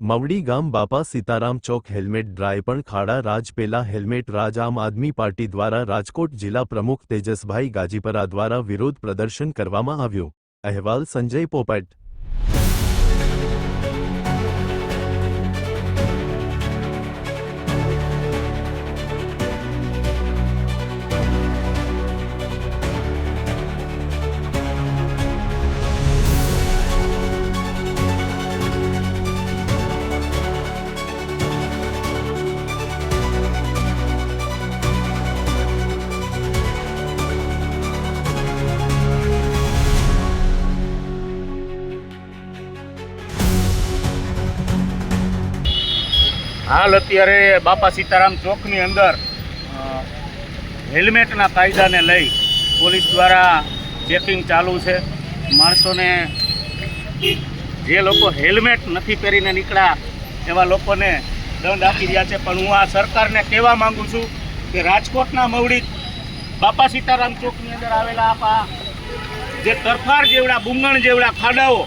मवड़ी गाम बापा सीताराम चौक helmet drive पण खाड़ा राज पेला हेल्मेट राज आम आदमी पार्टी द्वारा राजकोट जिला प्रमुख तेजसभाई गाजीपरा द्वारा विरोध प्रदर्शन करवामां आव्युं। अहेवाल संजय पोपट। हाल अत्यारे बापा सीताराम चौकनी अंदर हेल्मेटना कायदाने लई पोलीस द्वारा चेकिंग चालू है। माणसोने जे लोको हेल्मेट नहीं पहेरीने निकळ्या एवा लोकोने दंड आपी रह्या छे। पण हूँ आ सरकारने कहेवा मांगू छूं कि राजकोटना मवड़ी बापा सीताराम चौकनी अंदर आवेला आपा जे तरफार जेवड़ा बुंगण जेवड़ा खाडाओ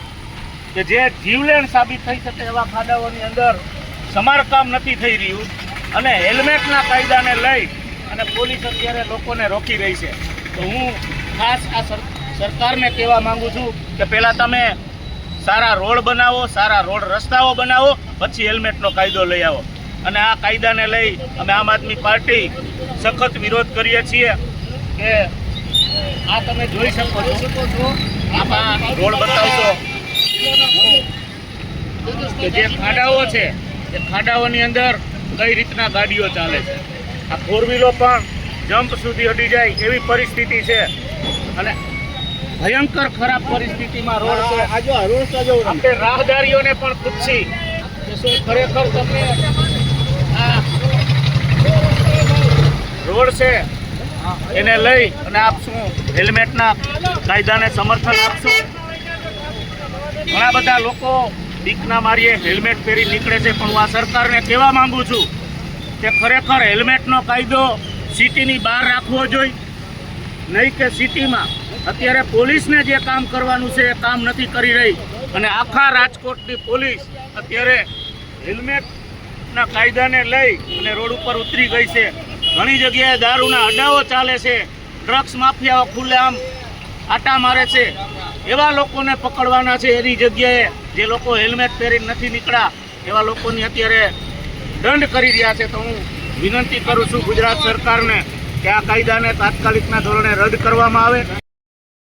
के जे जीवलेण साबित थई शके एवा खाडाओनी अंदर समारकाम नहीं थई रह्युं अने हेल्मेटना कायदाने लई अने पोलीस अत्यारे लोकोने रोकी रही है। तो हूँ खास आ सरकारने कहेवा मांगू छूं कि पहेला तमे सारा रोड बनावो, सारा रोड रस्ताओ बनावो, पछी हेल्मेटनो कायदो लई आवो। अने आ कायदाने लई अमे आम आदमी पार्टी सखत विरोध करीए छीए के आ तमे जोई शको छो आपा रोड बतावशो के जे खाडाओ छे ए खाडाओनी अंदर कई रीतना गाड़ीओ चाले छे। आ फोर व्हीलो पण जम्प सुधी अडी जाय एवी परिस्थिति छे अने भयंकर खराब परिस्थिति में रोड छे। आपणे राहदारीओने पण पूछी के शुं खरेखर तमने आ रोड छे एने लई अने आप शुं हेल्मेटना कायदाने समर्थन आपशो? घणा बधा लोको बीकना मारीए हेल्मेट पहेरी निकळे छे। पण आ सरकारने कहेवा मांगू छूं के खरेखर हेल्मेटनो कायदो सिटीनी बहार राखवो जोईए, नहीं के सिटीमां अत्यारे पोलीसने जे काम करवानुं छे ए काम नथी करी रही अने आखा राजकोटनी पोलीस अत्यारे हेल्मेटना कायदाने लई अने रोड पर उतरी गई छे। घणी जग्याए दारूना अड्डाओ चाले छे, ड्रग्स माफियाओ खुलेआम आटा मारे छे। एवा लोकोने पकड़वाना छे। एनी जग्याए जे लोको हेल्मेट पहेरी नहीं निकळ्या एवा लोकोनी अत्यारे दंड करी रह्या छे। तो हूँ विनंती करूँ छूं गुजरात सरकारने कि आ कायदाने तात्कालिकना धोरणे रद्द करवामां आवे।